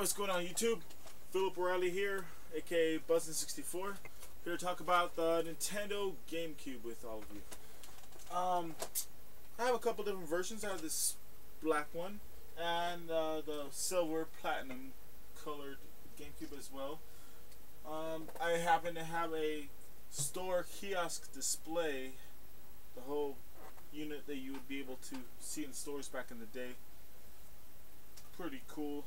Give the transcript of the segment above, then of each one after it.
what's going on YouTube? Philip O'Reilly here, aka Buzzin64, here to talk about the Nintendo Gamecube with all of you. I have a couple different versions. I have this black one and the silver platinum colored Gamecube as well. I happen to have a store kiosk display, the whole unit that you would be able to see in stores back in the day. Pretty cool.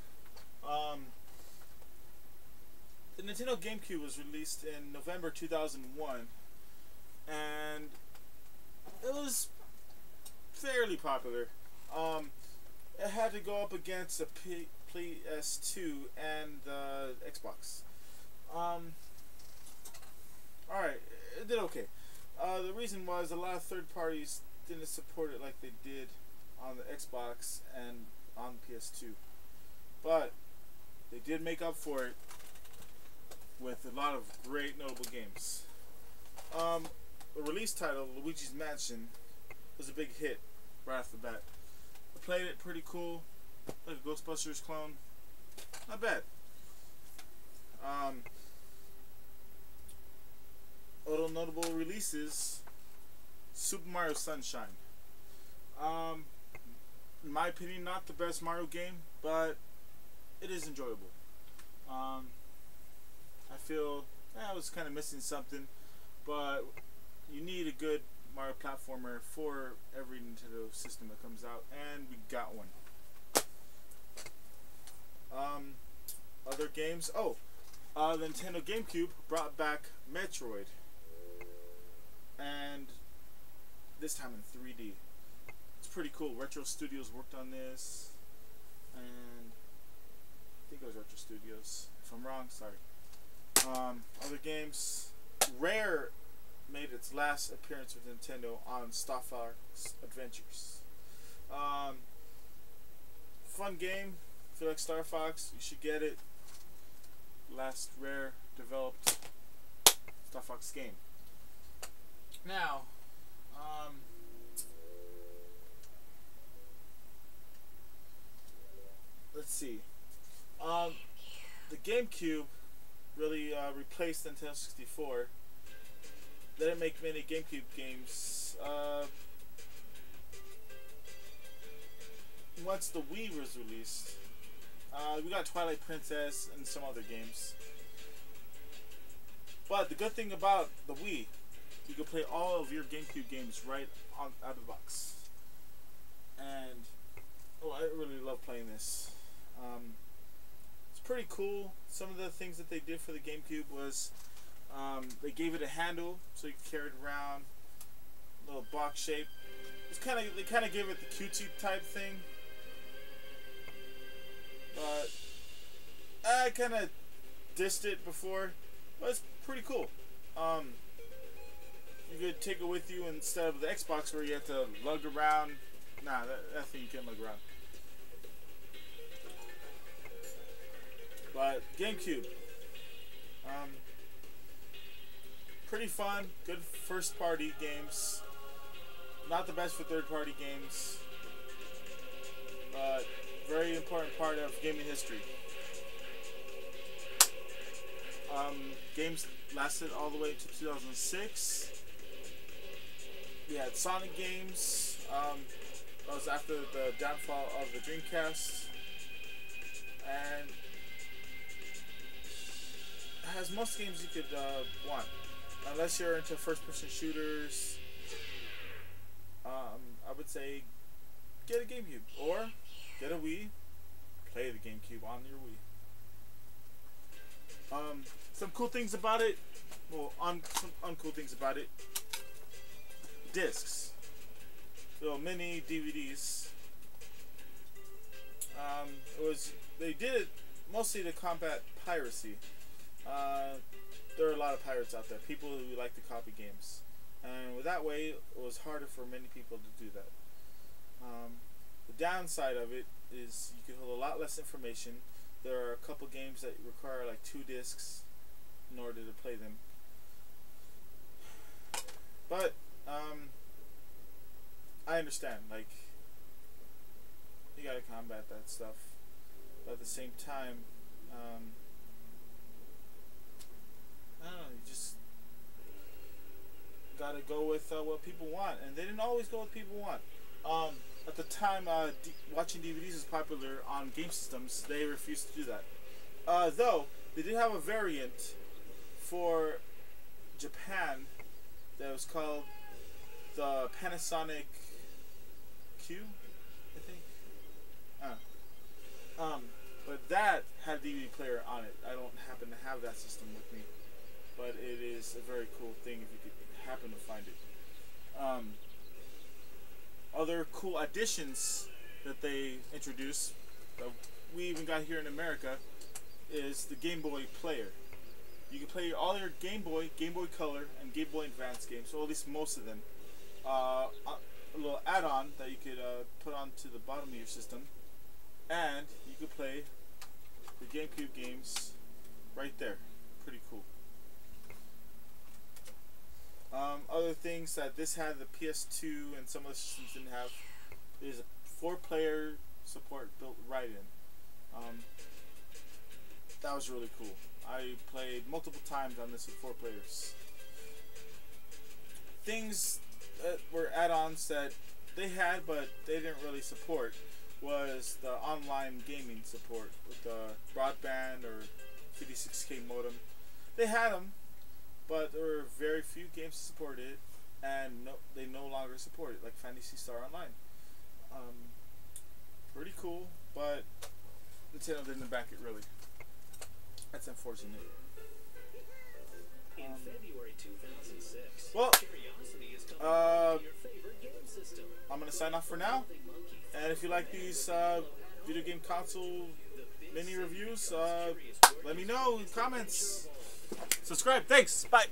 The Nintendo Gamecube was released in November 2001, and it was fairly popular. It had to go up against the PS2 and the Xbox. Alright, it did okay. The reason was a lot of third parties didn't support it like they did on the Xbox and on the PS2. But they did make up for it with a lot of great notable games. The release title, Luigi's Mansion, was a big hit right off the bat. I played it, pretty cool, like a Ghostbusters clone. Not bad. Other notable releases: Super Mario Sunshine. In my opinion, not the best Mario game, but it is enjoyable. I feel I was kind of missing something, but you need a good Mario platformer for every Nintendo system that comes out, and we got one. Other games. The Nintendo Gamecube brought back Metroid, and this time in 3D. It's pretty cool. Retro Studios worked on this, and I think it was Retro Studios. If I'm wrong, sorry. Other games. Rare made its last appearance with Nintendo on Star Fox Adventures. Fun game. If you like Star Fox, you should get it. Last Rare developed Star Fox game. Now, let's see. The GameCube really replaced Nintendo 64. They didn't make many GameCube games. Once the Wii was released, we got Twilight Princess and some other games. But the good thing about the Wii, you can play all of your GameCube games right out of the box. And I really love playing this. It's pretty cool. Some of the things that they did for the GameCube was they gave it a handle so you could carry it around, a little box shape. It's they kind of gave it the cutesy type thing, but I kind of dissed it before. But it's pretty cool. You could take it with you instead of the Xbox where you have to lug around. Nah, that thing you can't lug around. But GameCube, pretty fun, good first party games. Not the best for third party games, but very important part of gaming history. Games lasted all the way to 2006. We had Sonic games. That was after the downfall of the Dreamcast, and it has most games you could want, unless you're into first-person shooters. I would say get a GameCube or get a Wii. Play the GameCube on your Wii. Some cool things about it. Well, some uncool things about it. Discs. Little mini DVDs. They did it mostly to combat piracy. There are a lot of pirates out there, people who like to copy games, and with that way it was harder for many people to do that. The downside of it is you can hold a lot less information. There are a couple games that require like 2 discs in order to play them, but I understand, like, you gotta combat that stuff, but at the same time I don't know. You just gotta go with what people want, and they didn't always go with what people want. At the time, watching DVDs was popular on game systems. They refused to do that. Though they did have a variant for Japan that was called the Panasonic Q, I think. But that had a DVD player on it. I don't happen to have that system with me, but it is a very cool thing if you could happen to find it. Other cool additions that they introduced that we even got here in America is the Game Boy player. You can play all your Game Boy Color, and Game Boy Advance games, or at least most of them. A little add-on that you could put onto the bottom of your system, and you could play the GameCube games right there. Pretty cool. Other things that this had, the PS2 and some of the systems didn't have, is a 4-player support built right in. That was really cool. I played multiple times on this with 4 players. Things that were add-ons that they had but they didn't really support was the online gaming support with the broadband or 56K modem. They had them, but there were very few games that supported it, and they no longer support it, like Phantasy Star Online. Pretty cool, but Nintendo didn't back it really. That's unfortunate. In February 2006, well, Curiosity is coming to your favorite game system. I'm gonna sign off for now. And if you like these video game console mini reviews, let me know in comments. Subscribe. Thanks. Bye.